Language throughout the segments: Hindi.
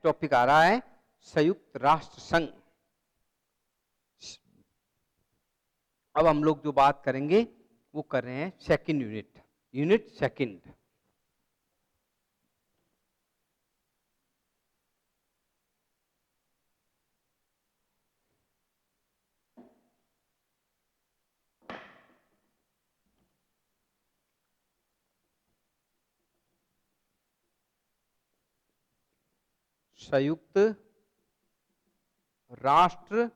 टॉपिक आ रहा है संयुक्त राष्ट्र संघ। अब हम लोग जो बात करेंगे वो कर रहे हैं सेकंड यूनिट सेकंड। संयुक्त राष्ट्र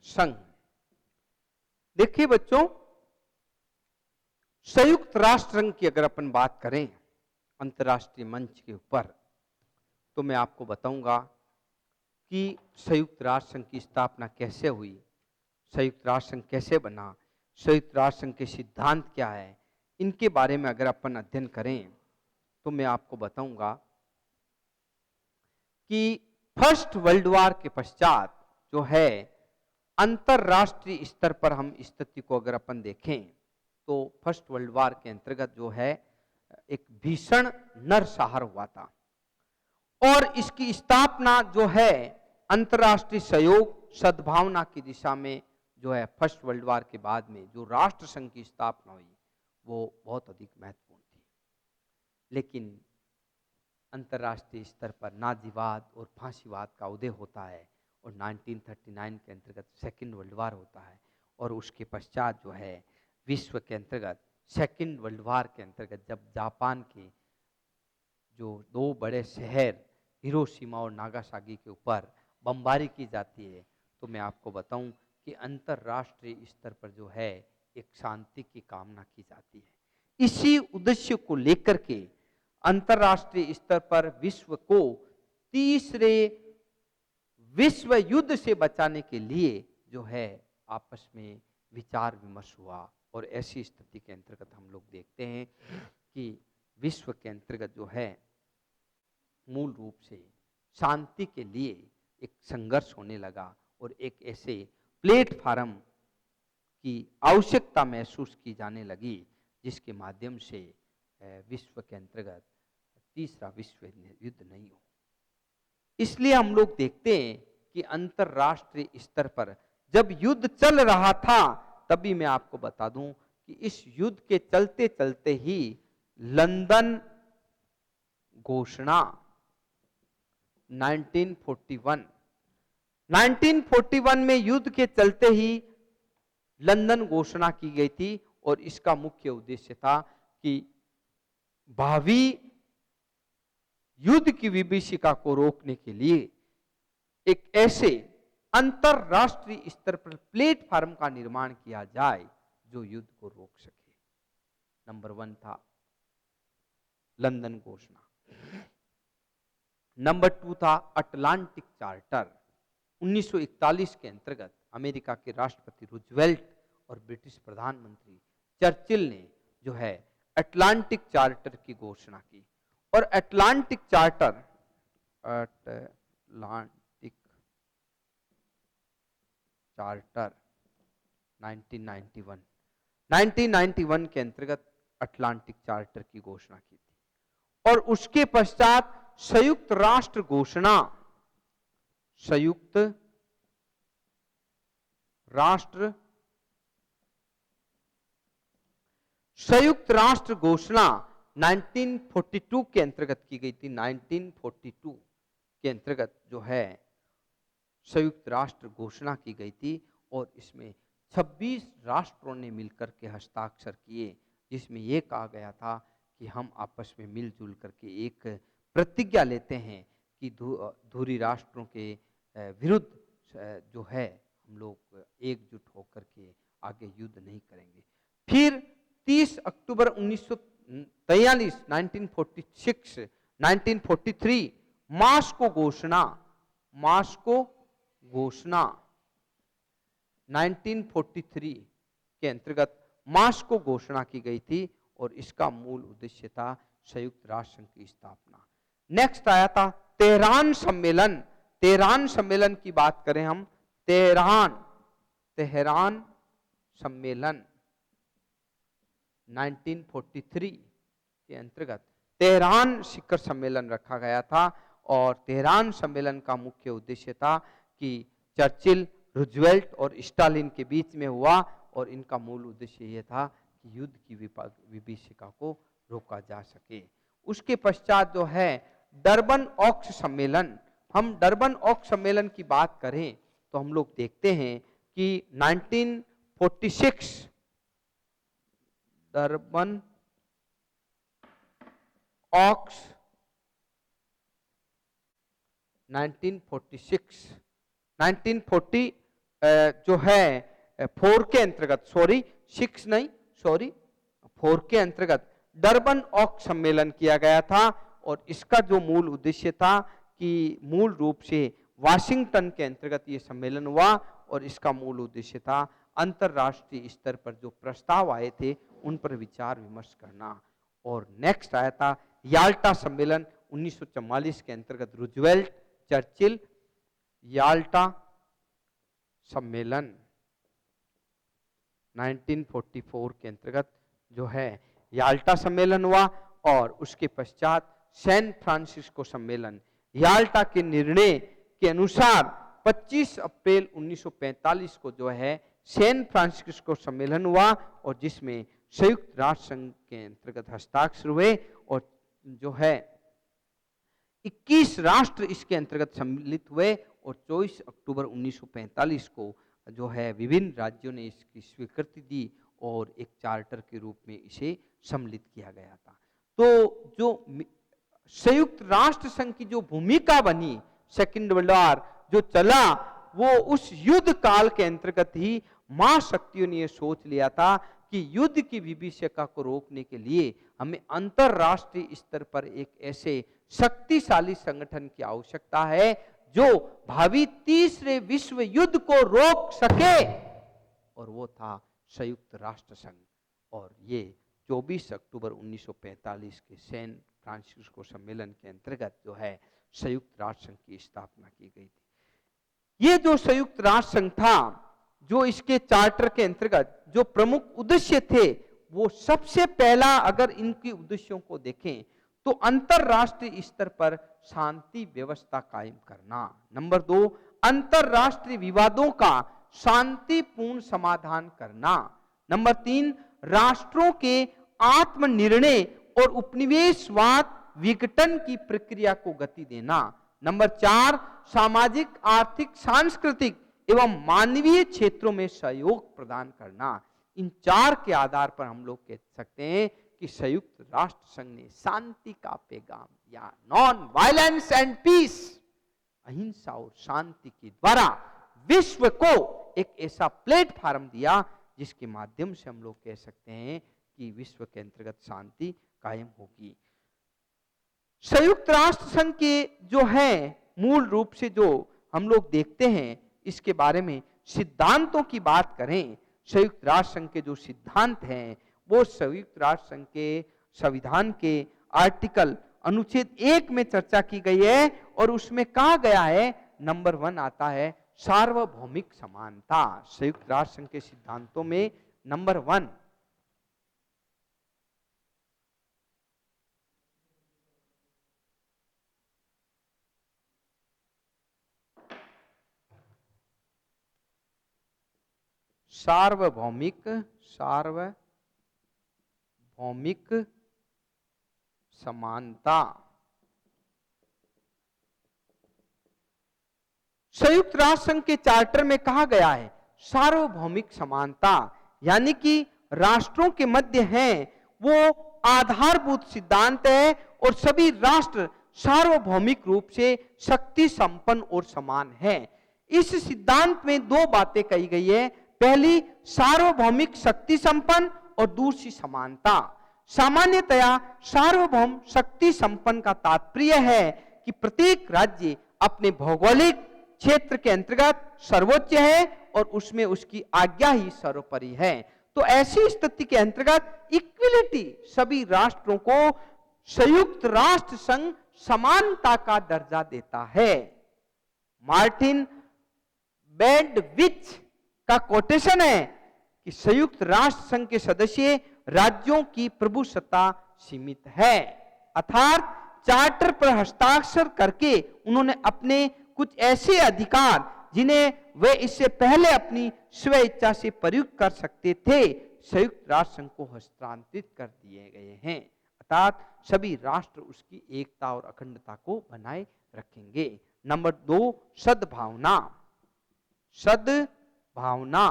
संघ। देखिए बच्चों, संयुक्त राष्ट्र संघ की अगर अपन बात करें अंतर्राष्ट्रीय मंच के ऊपर, तो मैं आपको बताऊंगा कि संयुक्त राष्ट्र संघ की स्थापना कैसे हुई, संयुक्त राष्ट्र संघ कैसे बना, संयुक्त राष्ट्र संघ के सिद्धांत क्या है, इनके बारे में अगर अपन अध्ययन करें तो मैं आपको बताऊंगा कि फर्स्ट वर्ल्ड वॉर के पश्चात जो है अंतरराष्ट्रीय स्तर पर हम स्थिति को अगर अपन देखें तो फर्स्ट वर्ल्ड वॉर के अंतर्गत जो है एक भीषण नरसंहार हुआ था और इसकी स्थापना जो है अंतरराष्ट्रीय सहयोग सद्भावना की दिशा में जो है फर्स्ट वर्ल्ड वॉर के बाद में जो राष्ट्र संघ की स्थापना हुई वो बहुत अधिक महत्वपूर्ण थी। लेकिन अंतर्राष्ट्रीय स्तर पर नाजीवाद और फांसीवाद का उदय होता है और 1939 के अंतर्गत सेकेंड वर्ल्ड वॉर होता है और उसके पश्चात जो है विश्व के अंतर्गत सेकेंड वर्ल्ड वॉर के अंतर्गत जब जापान के जो दो बड़े शहर हिरोशिमा और नागासाकी के ऊपर बमबारी की जाती है, तो मैं आपको बताऊं कि अंतर्राष्ट्रीय स्तर पर जो है एक शांति की कामना की जाती है। इसी उद्देश्य को लेकर के अंतर्राष्ट्रीय स्तर पर विश्व को तीसरे विश्व युद्ध से बचाने के लिए जो है आपस में विचार विमर्श हुआ और ऐसी स्थिति के अंतर्गत हम लोग देखते हैं कि विश्व के अंतर्गत जो है मूल रूप से शांति के लिए एक संघर्ष होने लगा और एक ऐसे प्लेटफार्म की आवश्यकता महसूस की जाने लगी जिसके माध्यम से विश्व के अंतर्गत तीसरा विश्व युद्ध नहीं हो। इसलिए हम लोग देखते हैं कि अंतरराष्ट्रीय स्तर पर जब युद्ध चल रहा था तभी मैं आपको बता दूं कि इस युद्ध के चलते चलते ही लंदन घोषणा 1941 में युद्ध के चलते ही लंदन घोषणा की गई थी और इसका मुख्य उद्देश्य था कि भावी युद्ध की विभीषिका को रोकने के लिए एक ऐसे अंतरराष्ट्रीय स्तर पर प्लेटफार्म का निर्माण किया जाए जो युद्ध को रोक सके। नंबर 1 था लंदन घोषणा। नंबर 2 था अटलांटिक चार्टर। 1941 के अंतर्गत अमेरिका के राष्ट्रपति रूजवेल्ट और ब्रिटिश प्रधानमंत्री चर्चिल ने जो है अटलांटिक चार्टर की घोषणा की और अटलांटिक चार्टर 1991 के अंतर्गत अटलांटिक चार्टर की घोषणा की थी और उसके पश्चात संयुक्त राष्ट्र घोषणा, संयुक्त राष्ट्र घोषणा 1942 के अंतर्गत की गई थी। 1942 के अंतर्गत जो है संयुक्त राष्ट्र घोषणा की गई थी और इसमें 26 राष्ट्रों ने मिलकर के हस्ताक्षर किए, जिसमें यह कहा गया था कि हम आपस में मिलजुल करके एक प्रतिज्ञा लेते हैं कि धुरी राष्ट्रों के विरुद्ध जो है हम लोग एकजुट होकर के आगे युद्ध नहीं करेंगे। फिर 30 अक्टूबर 1943 1943 मास्को घोषणा 1943 के अंतर्गत मास्को घोषणा की गई थी और इसका मूल उद्देश्य था संयुक्त राष्ट्र संघ की स्थापना। नेक्स्ट आया था तेहरान सम्मेलन। तेहरान सम्मेलन की बात करें हम, तेहरान सम्मेलन 1943 के अंतर्गत तेहरान शिखर सम्मेलन रखा गया था और तेहरान सम्मेलन का मुख्य उद्देश्य था कि चर्चिल, रूजवेल्ट और स्टालिन के बीच में हुआ और इनका मूल उद्देश्य यह था कि युद्ध की विभीषिका को रोका जा सके। उसके पश्चात जो है डरबन ऑक्स सम्मेलन, हम डरबन ऑक्स सम्मेलन की बात करें तो हम लोग देखते हैं कि 1946 डरबन ऑक्स 1940 जो है 4 के अंतर्गत, 4 के अंतर्गत डरबन ऑक्स सम्मेलन किया गया था और इसका जो मूल उद्देश्य था कि मूल रूप से वाशिंगटन के अंतर्गत ये सम्मेलन हुआ और इसका मूल उद्देश्य था अंतरराष्ट्रीय स्तर पर जो प्रस्ताव आए थे उन पर विचार विमर्श करना। और नेक्स्ट आया था याल्टा सम्मेलन 1944 के अंतर्गत, रूजवेल्ट, चर्चिल, याल्टा सम्मेलन 1944 के अंतर्गत जो है याल्टा सम्मेलन हुआ और उसके पश्चात सैन फ्रांसिस्को सम्मेलन। याल्टा के निर्णय के अनुसार 25 अप्रैल 1945 को जो है सैन फ्रांसिस्को सम्मेलन हुआ और जिसमें संयुक्त राष्ट्र संघ के अंतर्गत हस्ताक्षर हुए और जो है 21 राष्ट्र इसके अंतर्गत सम्मिलित हुए और 24 अक्टूबर 1945 को जो है विभिन्न राज्यों ने इसकी स्वीकृति दी और एक चार्टर के रूप में इसे सम्मिलित किया गया था। तो जो संयुक्त राष्ट्र संघ की जो भूमिका बनी सेकेंड वर्ल्ड वॉर जो चला, वो उस युद्ध काल के अंतर्गत ही महाशक्तियों ने यह सोच लिया था कि युद्ध की विभीषिका को रोकने के लिए हमें अंतरराष्ट्रीय स्तर पर एक ऐसे शक्तिशाली संगठन की आवश्यकता है जो भावी तीसरे विश्व युद्ध को रोक सके, और वो था संयुक्त राष्ट्र संघ। और ये 24 अक्टूबर 1945 के सैन फ्रांसिस्को सम्मेलन के अंतर्गत जो है संयुक्त राष्ट्र संघ की स्थापना की गई थी। ये जो संयुक्त राष्ट्र संघ था, जो इसके चार्टर के अंतर्गत जो प्रमुख उद्देश्य थे, वो सबसे पहला अगर इनके उद्देश्यों को देखें तो अंतरराष्ट्रीय स्तर पर शांति व्यवस्था कायम करना। नंबर 2, अंतरराष्ट्रीय विवादों का शांतिपूर्ण समाधान करना। नंबर 3, राष्ट्रों के आत्मनिर्णय और उपनिवेशवाद विघटन की प्रक्रिया को गति देना। नंबर 4, सामाजिक, आर्थिक, सांस्कृतिक एवं मानवीय क्षेत्रों में सहयोग प्रदान करना। इन 4 के आधार पर हम लोग कह सकते हैं कि संयुक्त राष्ट्र संघ ने शांति का पैगाम या नॉन वायलेंस एंड पीस, अहिंसा और शांति के द्वारा विश्व को एक ऐसा प्लेटफॉर्म दिया जिसके माध्यम से हम लोग कह सकते हैं कि विश्व के अंतर्गत शांति कायम होगी। संयुक्त राष्ट्र संघ के जो है मूल रूप से जो हम लोग देखते हैं, इसके बारे में सिद्धांतों की बात करें, संयुक्त राष्ट्र संघ के जो सिद्धांत हैं वो संयुक्त राष्ट्र संघ के संविधान के आर्टिकल अनुच्छेद 1 में चर्चा की गई है और उसमें कहा गया है, नंबर 1 आता है सार्वभौमिक समानता। संयुक्त राष्ट्र संघ के सिद्धांतों में नंबर 1 सार्वभौमिक समानता। संयुक्त राष्ट्र संघ के चार्टर में कहा गया है सार्वभौमिक समानता, यानी कि राष्ट्रों के मध्य है वो आधारभूत सिद्धांत है और सभी राष्ट्र सार्वभौमिक रूप से शक्ति संपन्न और समान है। इस सिद्धांत में 2 बातें कही गई है, पहली सार्वभौमिक शक्ति संपन्न और दूसरी समानता। सामान्यतया सार्वभौम शक्ति संपन्न का तात्पर्य है कि प्रत्येक राज्य अपने भौगोलिक क्षेत्र के अंतर्गत सर्वोच्च है और उसमें उसकी आज्ञा ही सर्वोपरि है। तो ऐसी स्थिति के अंतर्गत इक्विलिटी, सभी राष्ट्रों को संयुक्त राष्ट्र संघ समानता का दर्जा देता है। मार्टिन बैंडविच का कोटेशन है कि संयुक्त राष्ट्र संघ के सदस्य राज्यों की प्रभुसत्ता सीमित है, अर्थात चार्टर पर हस्ताक्षर करके उन्होंने अपने कुछ ऐसे अधिकार जिन्हें वे इससे पहले अपनी स्व इच्छा से प्रयुक्त कर सकते थे, संयुक्त राष्ट्र संघ को हस्तांतरित कर दिए गए हैं। अर्थात सभी राष्ट्र उसकी एकता और अखंडता को बनाए रखेंगे। नंबर 2, सद्भावना। सद्भावना,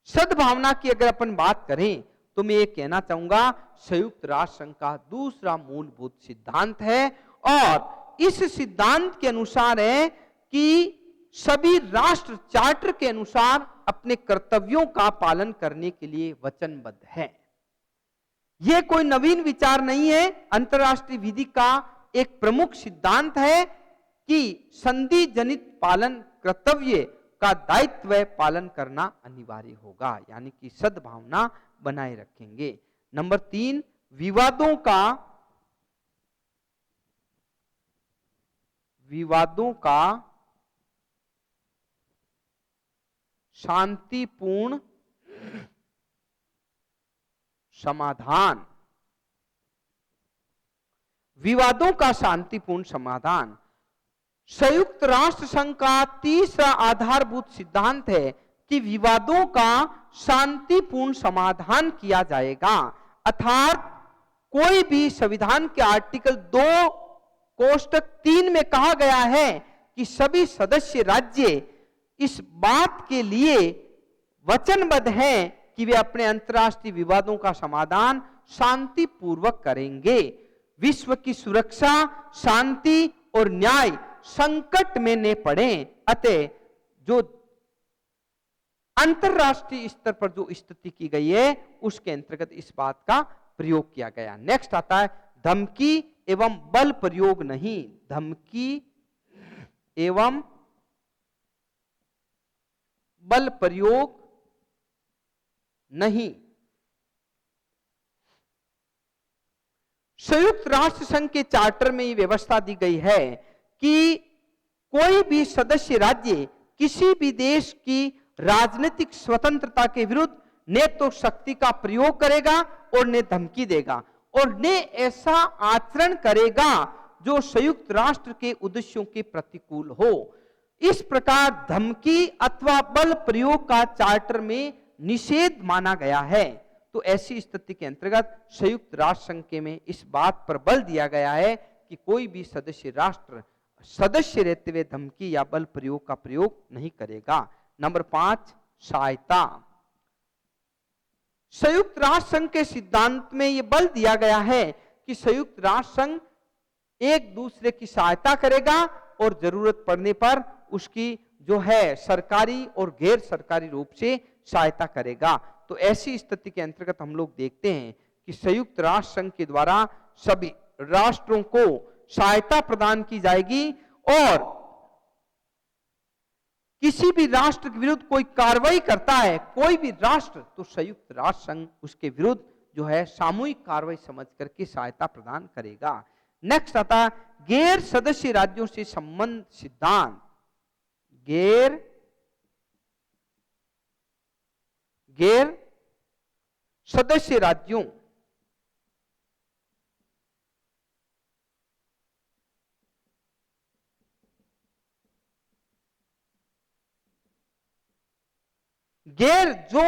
सद्भावना की अगर अपन बात करें तो मैं ये कहना चाहूंगा संयुक्त राष्ट्र संघ का दूसरा मूलभूत सिद्धांत है, और इस सिद्धांत के अनुसार है कि सभी राष्ट्र चार्टर के अनुसार अपने कर्तव्यों का पालन करने के लिए वचनबद्ध है। यह कोई नवीन विचार नहीं है, अंतरराष्ट्रीय विधि का एक प्रमुख सिद्धांत है कि संधि जनित पालन कर्तव्य का दायित्व पालन करना अनिवार्य होगा, यानी कि सद्भावना बनाए रखेंगे। नंबर 3, विवादों का शांतिपूर्ण समाधान। विवादों का शांतिपूर्ण समाधान संयुक्त राष्ट्र संघ का तीसरा आधारभूत सिद्धांत है कि विवादों का शांतिपूर्ण समाधान किया जाएगा। अर्थात कोई भी संविधान के आर्टिकल 2 कोष्टक 3 में कहा गया है कि सभी सदस्य राज्य इस बात के लिए वचनबद्ध हैं कि वे अपने अंतर्राष्ट्रीय विवादों का समाधान शांतिपूर्वक करेंगे। विश्व की सुरक्षा, शांति और न्याय संकट में न पड़े, अतः जो अंतरराष्ट्रीय स्तर पर जो स्थिति की गई है उसके अंतर्गत इस बात का प्रयोग किया गया। नेक्स्ट आता है धमकी एवं बल प्रयोग नहीं। धमकी एवं बल प्रयोग नहीं। संयुक्त राष्ट्र संघ के चार्टर में यह व्यवस्था दी गई है कि कोई भी सदस्य राज्य किसी भी देश की राजनीतिक स्वतंत्रता के विरुद्ध न तो शक्ति का प्रयोग करेगा और न धमकी देगा, और न ऐसा आचरण करेगा जो संयुक्त राष्ट्र के उद्देश्यों के प्रतिकूल हो। इस प्रकार धमकी अथवा बल प्रयोग का चार्टर में निषेध माना गया है। तो ऐसी स्थिति के अंतर्गत संयुक्त राष्ट्र संघ के में इस बात पर बल दिया गया है कि कोई भी सदस्य राष्ट्र सदस्य रहते हुए धमकी या बल प्रयोग का प्रयोग नहीं करेगा। नंबर 5, सहायता। संयुक्त राष्ट्र संघ के सिद्धांत में यह बल दिया गया है कि संयुक्त राष्ट्र संघ एक दूसरे की सहायता करेगा और जरूरत पड़ने पर उसकी जो है सरकारी और गैर सरकारी रूप से सहायता करेगा। तो ऐसी स्थिति के अंतर्गत हम लोग देखते हैं कि संयुक्त राष्ट्र संघ के द्वारा सभी राष्ट्रों को सहायता प्रदान की जाएगी, और किसी भी राष्ट्र के विरुद्ध कोई कार्रवाई करता है कोई भी राष्ट्र, तो संयुक्त राष्ट्र संघ उसके विरुद्ध जो है सामूहिक कार्रवाई समझ करके सहायता प्रदान करेगा। नेक्स्ट आता है गैर सदस्य राज्यों से संबंध सिद्धांत। गैर सदस्य राज्यों जो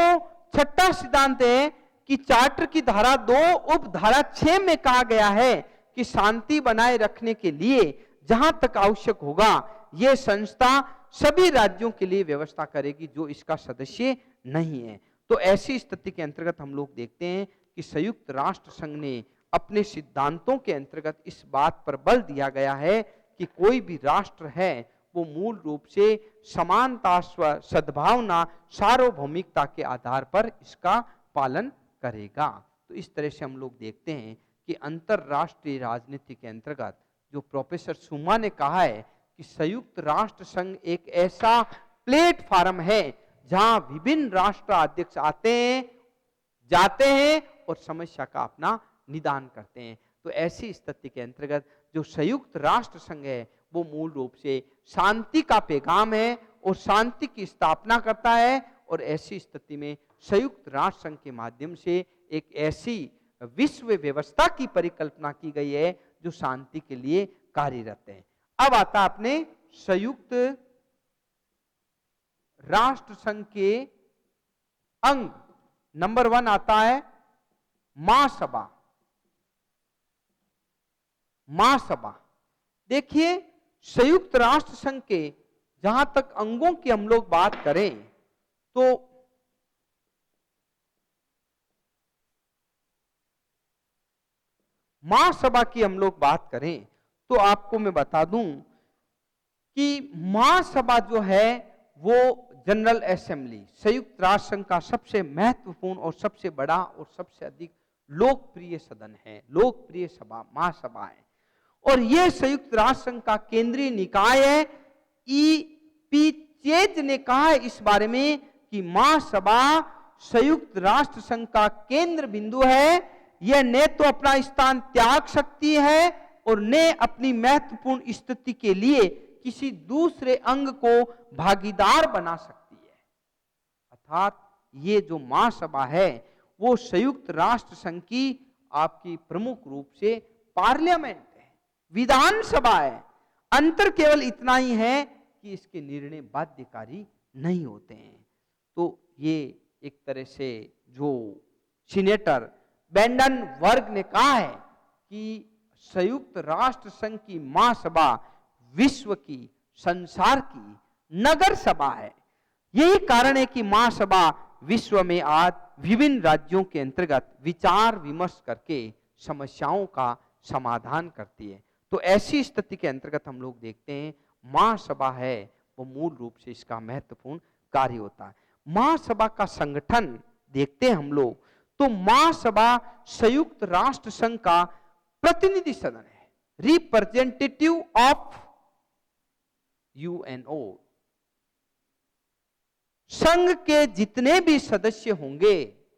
छठा सिद्धांत है कि चार्टर की धारा 2 उप धारा 6 में कहा गया है कि शांति बनाए रखने के लिए जहां तक आवश्यक होगा यह संस्था सभी राज्यों के लिए व्यवस्था करेगी जो इसका सदस्य नहीं है। तो ऐसी स्थिति के अंतर्गत हम लोग देखते हैं कि संयुक्त राष्ट्र संघ ने अपने सिद्धांतों के अंतर्गत इस बात पर बल दिया गया है कि कोई भी राष्ट्र है वो मूल रूप से समानता, सद्भावना, सार्वभौमिकता के आधार पर इसका पालन करेगा। तो इस तरह से हम लोग देखते हैं कि अंतरराष्ट्रीय राजनीति के अंतर्गत जो प्रोफेसर सुमा ने कहा है कि संयुक्त राष्ट्र संघ एक ऐसा प्लेटफॉर्म है जहां विभिन्न राष्ट्र अध्यक्ष आते हैं, जाते हैं और समस्या का अपना निदान करते हैं। तो ऐसी स्थिति के अंतर्गत जो संयुक्त राष्ट्र संघ है वो मूल रूप से शांति का पैगाम है और शांति की स्थापना करता है, और ऐसी स्थिति में संयुक्त राष्ट्र संघ के माध्यम से एक ऐसी विश्व व्यवस्था की परिकल्पना की गई है जो शांति के लिए कार्यरत है। अब आता अपने संयुक्त राष्ट्र संघ के अंग नंबर 1 आता है महासभा। महासभा देखिए, संयुक्त राष्ट्र संघ के जहां तक अंगों की हम लोग बात करें तो महासभा की हम लोग बात करें तो आपको मैं बता दूं कि महासभा जो है वो जनरल असेंबली संयुक्त राष्ट्र संघ का सबसे महत्वपूर्ण और सबसे बड़ा और सबसे अधिक लोकप्रिय सदन है, लोकप्रिय सभा महासभा है। और यह संयुक्त राष्ट्र संघ का केंद्रीय निकाय है। ईपी चेज ने कहा है इस बारे में कि महासभा संयुक्त राष्ट्र संघ का केंद्र बिंदु है। यह न तो अपना स्थान त्याग सकती है और न अपनी महत्वपूर्ण स्थिति के लिए किसी दूसरे अंग को भागीदार बना सकती है। अर्थात ये जो महासभा है वो संयुक्त राष्ट्र संघ की आपकी प्रमुख रूप से पार्लियामेंट है, विधानसभा है। अंतर केवल इतना ही है कि इसके निर्णय बाध्यकारी नहीं होते हैं। तो ये एक तरह से जो सीनेटर बैंडन वर्ग ने कहा है कि संयुक्त राष्ट्र संघ की महासभा विश्व की, संसार की नगर सभा है। यही कारण है कि महासभा विश्व में आज विभिन्न राज्यों के अंतर्गत विचार विमर्श करके समस्याओं का समाधान करती है। तो ऐसी स्थिति के अंतर्गत हम लोग देखते हैं महासभा है वो मूल रूप से इसका महत्वपूर्ण कार्य होता है। महासभा का संगठन देखते हैं हम लोग तो महासभा संयुक्त राष्ट्र संघ का प्रतिनिधि सदन है, रिप्रेजेंटेटिव ऑफ यूएनओ। संघ के जितने भी सदस्य होंगे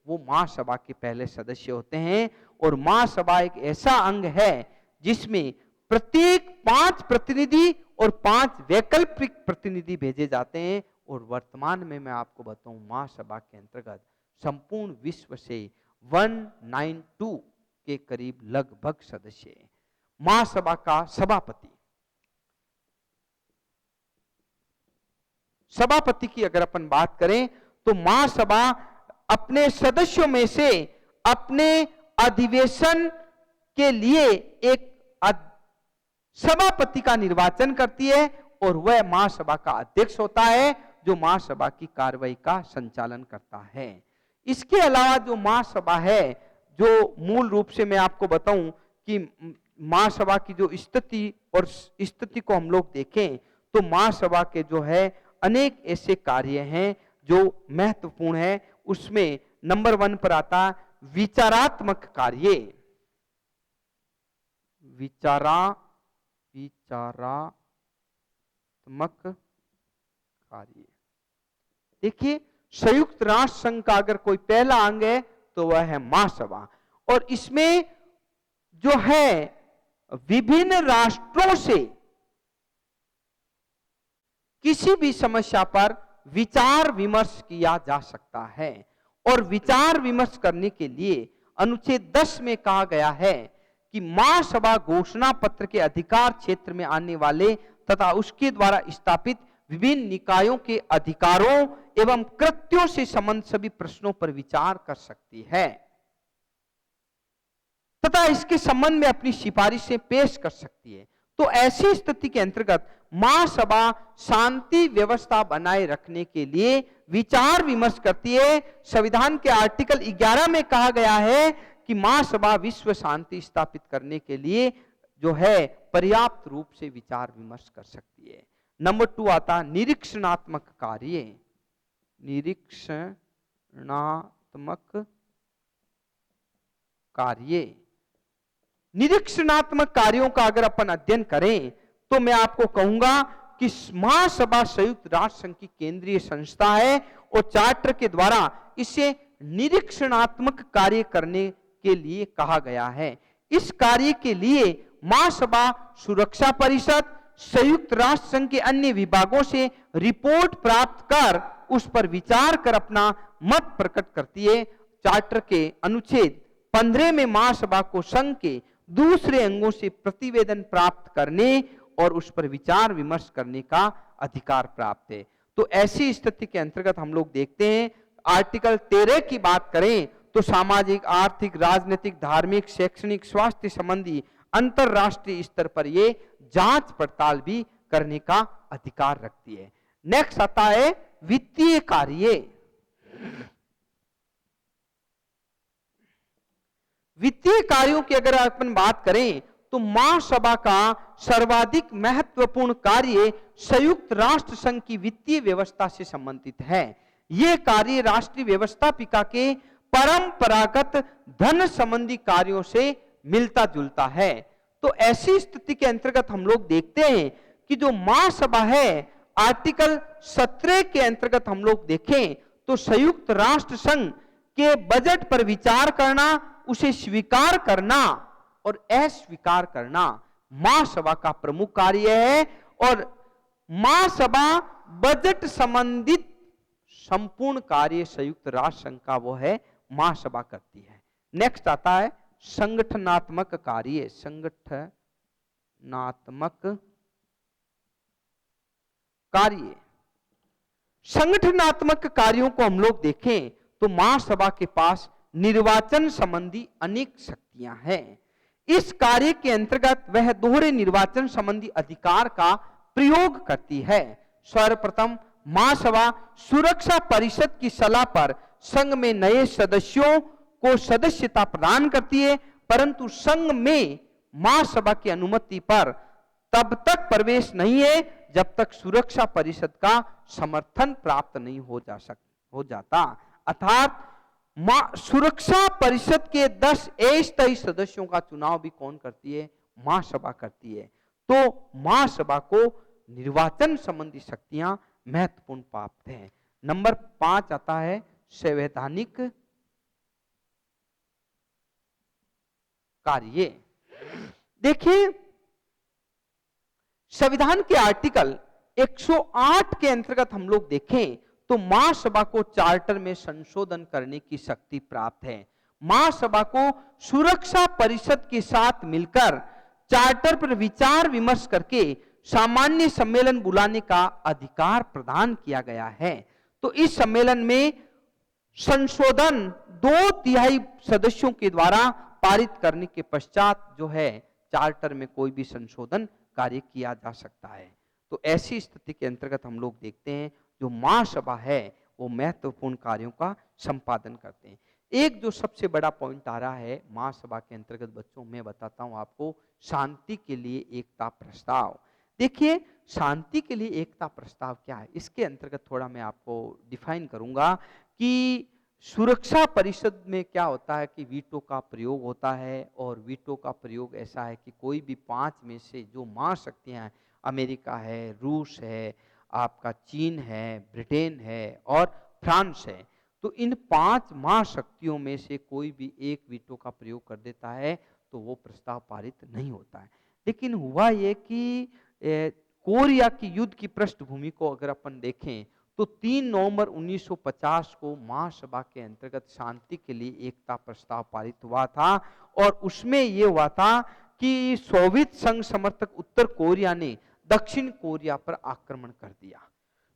वो महासभा के पहले सदस्य होते हैं। और महासभा एक ऐसा अंग है जिसमें प्रत्येक 5 प्रतिनिधि और 5 वैकल्पिक प्रतिनिधि भेजे जाते हैं। और वर्तमान में मैं आपको बताऊं महासभा के अंतर्गत संपूर्ण विश्व से 192 के करीब लगभग सदस्य हैं। महासभा का सभापति की अगर अपन बात करें तो महासभा अपने सदस्यों में से अपने अधिवेशन के लिए एक सभापति का निर्वाचन करती है और वह महासभा का अध्यक्ष होता है जो महासभा की कार्रवाई का संचालन करता है। इसके अलावा जो महासभा है, जो मूल रूप से मैं आपको बताऊं कि महासभा की जो स्थिति को हम लोग देखें तो महासभा के जो है अनेक ऐसे कार्य हैं जो महत्वपूर्ण है। उसमें नंबर 1 पर आता विचारात्मक कार्य। विचारात्मक कार्य देखिए, संयुक्त राष्ट्र संघ का अगर कोई पहला अंग है तो वह है महासभा। और इसमें जो है विभिन्न राष्ट्रों से किसी भी समस्या पर विचार विमर्श किया जा सकता है। और विचार विमर्श करने के लिए अनुच्छेद 10 में कहा गया है कि महासभा घोषणा पत्र के अधिकार क्षेत्र में आने वाले तथा उसके द्वारा स्थापित विभिन्न निकायों के अधिकारों एवं कृत्यों से संबंधित सभी प्रश्नों पर विचार कर सकती है तथा इसके संबंध में अपनी सिफारिशें पेश कर सकती है। तो ऐसी स्थिति के अंतर्गत महासभा शांति व्यवस्था बनाए रखने के लिए विचार विमर्श करती है। संविधान के आर्टिकल 11 में कहा गया है कि महासभा विश्व शांति स्थापित करने के लिए जो है पर्याप्त रूप से विचार विमर्श कर सकती है। नंबर 2 आता निरीक्षणात्मक कार्य। निरीक्षणात्मक कार्य, निरीक्षणात्मक कार्यों का अगर अपन अध्ययन करें तो मैं आपको कहूंगा कि महासभा संयुक्त राष्ट्र संघ की केंद्रीय संस्था है और चार्टर के द्वारा इसे निरीक्षणात्मक कार्य करने के लिए कहा गया है। इस कार्य के लिए महासभा सुरक्षा परिषद संयुक्त राष्ट्र संघ के अन्य विभागों से रिपोर्ट प्राप्त कर उस पर विचार कर अपना मत प्रकट करती है। चार्टर के अनुच्छेद 15 में महासभा को संघ के दूसरे अंगों से प्रतिवेदन प्राप्त करने और उस पर विचार विमर्श करने का अधिकार प्राप्त है। तो ऐसी स्थिति के अंतर्गत हम लोग देखते हैं, आर्टिकल 13 की बात करें तो सामाजिक, आर्थिक, राजनीतिक, धार्मिक, शैक्षणिक, स्वास्थ्य संबंधी अंतरराष्ट्रीय स्तर पर ये जांच पड़ताल भी करने का अधिकार रखती है। नेक्स्ट आता है वित्तीय कार्य। वित्तीय कार्यों की अगर अपन बात करें तो महासभा का सर्वाधिक महत्वपूर्ण कार्य संयुक्त राष्ट्र संघ की वित्तीय व्यवस्था से संबंधित है। यह कार्य राष्ट्रीय व्यवस्थापिका के परंपरागत धन संबंधी कार्यों से मिलता जुलता है। तो ऐसी स्थिति के अंतर्गत हम लोग देखते हैं कि जो महासभा है, आर्टिकल 17 के अंतर्गत हम लोग देखें तो संयुक्त राष्ट्र संघ के बजट पर विचार करना, उसे स्वीकार करना और अस्वीकार करना महासभा का प्रमुख कार्य है। और महासभा बजट संबंधित संपूर्ण कार्य संयुक्त राष्ट्र संघ का वो है महासभा करती है। नेक्स्ट आता है संगठनात्मक कार्य। संगठनात्मक कार्य, संगठनात्मक कार्यों को हम लोग देखें तो महासभा के पास निर्वाचन संबंधी अनेक शक्तियां हैं। इस कार्य के अंतर्गत वह दोहरे निर्वाचन संबंधी अधिकार का प्रयोग करती है। सर्वप्रथम महासभा सुरक्षा परिषद की सलाह पर संघ में नए सदस्यों को सदस्यता प्रदान करती है, परंतु संघ में महासभा की अनुमति पर तब तक प्रवेश नहीं है जब तक सुरक्षा परिषद का समर्थन प्राप्त नहीं हो जाता। अर्थात सुरक्षा परिषद के 10 अस्थायी सदस्यों का चुनाव भी कौन करती है? महासभा करती है। तो महासभा को निर्वाचन संबंधी शक्तियां महत्वपूर्ण प्राप्त हैं। नंबर 5 आता है संवैधानिक कार्य। देखिए, संविधान के आर्टिकल 108 के अंतर्गत हम लोग देखें तो महासभा को चार्टर में संशोधन करने की शक्ति प्राप्त है। महासभा को सुरक्षा परिषद के साथ मिलकर चार्टर पर विचार विमर्श करके सामान्य सम्मेलन बुलाने का अधिकार प्रदान किया गया है। तो इस सम्मेलन में संशोधन 2/3 सदस्यों के द्वारा पारित करने के पश्चात जो है चार्टर में कोई भी संशोधन कार्य किया जा सकता है। तो ऐसी स्थिति के अंतर्गत हम लोग देखते हैं जो महासभा है वो महत्वपूर्ण कार्यों का संपादन करते हैं। एक जो सबसे बड़ा पॉइंट आ रहा है महासभा के अंतर्गत बच्चों, मैं बताता हूं आपको, शांति के लिए एकता प्रस्ताव। देखिए, शांति के लिए एकता प्रस्ताव क्या है, इसके अंतर्गत थोड़ा मैं आपको डिफाइन करूंगा कि सुरक्षा परिषद में क्या होता है कि वीटो का प्रयोग होता है। और वीटो का प्रयोग ऐसा है कि कोई भी 5 में से जो महाशक्तियां हैं, अमेरिका है, रूस है, आपका चीन है, ब्रिटेन है और फ्रांस है, तो इन 5 महाशक्तियों में से कोई भी एक वीटो का प्रयोग कर देता है तो वो प्रस्ताव पारित नहीं होता है। लेकिन हुआ ये कि कोरिया की युद्ध की पृष्ठभूमि को अगर अपन देखें तो 3 नवंबर 1950 को महासभा के अंतर्गत शांति के लिए एकता प्रस्ताव पारित हुआ था। और उसमें यह हुआ था कि सोवियत संघ समर्थक उत्तर कोरिया ने दक्षिण कोरिया पर आक्रमण कर दिया।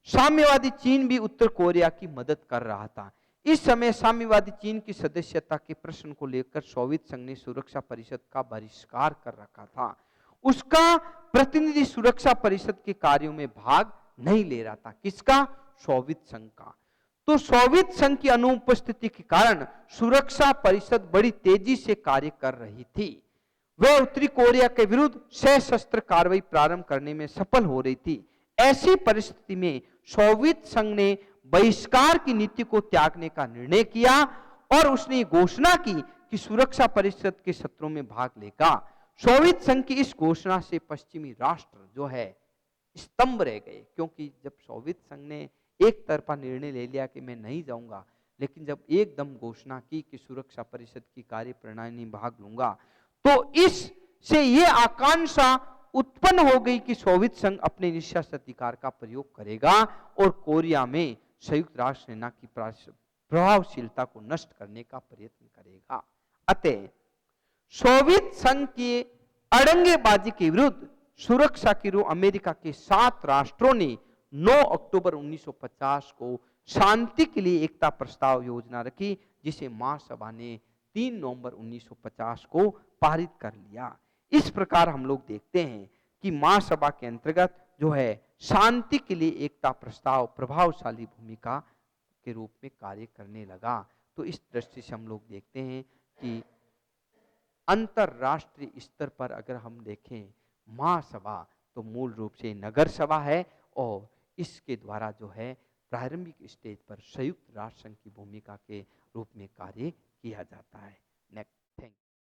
साम्यवादी चीन भी उत्तर कोरिया की मदद कर रहा था। इस समय साम्यवादी चीन की सदस्यता के प्रश्न को लेकर सोवियत संघ ने सुरक्षा परिषद का बहिष्कार कर रखा था। उसका प्रतिनिधि सुरक्षा परिषद के कार्यों में भाग नहीं ले रहा था। किसका? सोवियत संघ का। तो सोवियत संघ की अनुपस्थिति के कारण सुरक्षा परिषद बड़ी तेजी से कार्य कर रही थी। वह उत्तरी कोरिया के विरुद्ध सशस्त्र कार्रवाई प्रारंभ करने में सफल हो रही थी। ऐसी परिस्थिति में सोवियत संघ ने बहिष्कार की नीति को त्यागने का निर्णय किया और उसने घोषणा की कि सुरक्षा परिषद के सत्रों में भाग लेगा। सोवियत संघ की इस घोषणा से पश्चिमी राष्ट्र जो है स्तंभ रह गए, क्योंकि जब सोवियत संघ ने एक तरफा निर्णय ले लिया कि मैं नहीं जाऊंगा, लेकिन जब एकदम घोषणा की कि सुरक्षा परिषद की कार्य प्रणाली में भाग लूंगा, तो इससे ये आकांक्षा उत्पन्न हो गई कि सोवियत संघ अपने निःशस्त्र अधिकार का प्रयोग करेगा और कोरिया में संयुक्त राष्ट्र सेना की प्रभावशीलता को नष्ट करने का प्रयत्न करेगा। अतः सोवियत संघ की अड़ंगेबाजी के विरुद्ध सुरक्षा के रूप अमेरिका के 7 राष्ट्रों ने 9 अक्टूबर 1950 को शांति के लिए एकता प्रस्ताव योजना रखी, जिसे महासभा ने 3 नवंबर 1950 को पारित कर लिया। इस प्रकार हम लोग देखते हैं कि महासभा के अंतर्गत जो है शांति के लिए एकता प्रस्ताव प्रभावशाली भूमिका के रूप में कार्य करने लगा। तो इस दृष्टि से हम लोग देखते हैं कि अंतरराष्ट्रीय स्तर पर अगर हम देखें महासभा तो मूल रूप से नगर सभा है, और इसके द्वारा जो है प्रारंभिक स्टेज पर संयुक्त राष्ट्र संघ की भूमिका के रूप में कार्य किया जाता है। नेक्स्ट।